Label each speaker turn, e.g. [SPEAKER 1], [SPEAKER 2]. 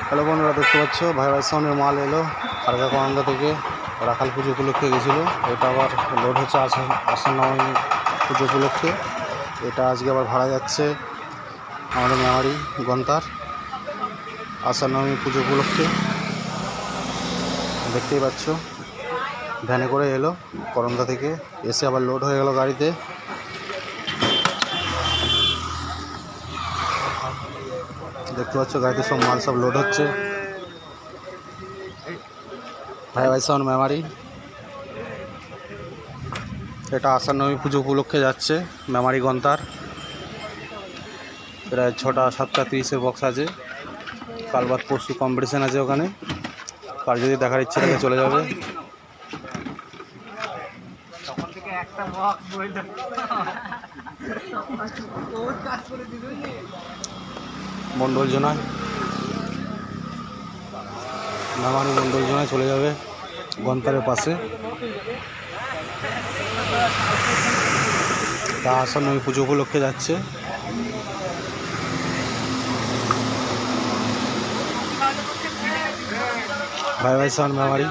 [SPEAKER 1] Hello বন্ধুরা, দেখতে পাচ্ছ ভাই ভাই সাউন্ডের মাল এলো খারগাকন্দা থেকে। রাখাল পুজো উপলক্ষে গেছিলো। এটা আবার লোড হচ্ছে আষাঢ় নবমী পুজো উপলক্ষে। এটা আজকে আবার ভাড়া যাচ্ছে আমাদের মেমারি গন্তার আষাঢ় নবমী পুজো উপলক্ষে। দেখতেই পাচ্ছ ভ্যানে করে এলো করন্দা থেকে, এসে আবার লোড হয়ে গেল গাড়িতে। দেখতে পাচ্ছ গাড়িতে সব মাল সব লোড হচ্ছে। ভাই ভাই সাউন্ড মেমারি। এটা আষাঢ় নবমী পুজো উপলক্ষে যাচ্ছে মেমারি গন্তার। প্রায় 6টা 7টা 30-এর বক্স আছে। কাল বাদ পরশু কম্পিটিশান আছে ওখানে। কার যদি দেখার ইচ্ছে থাকে চলে যাবে। মন্ডল জোনায়, মেমারি মন্ডল জোনায় চলে যাবে গন্তারের পাশে। তা আষাঢ় নবমী পুজো উপলক্ষে যাচ্ছে। ভাই ভাই সাউন্ড মেমারি।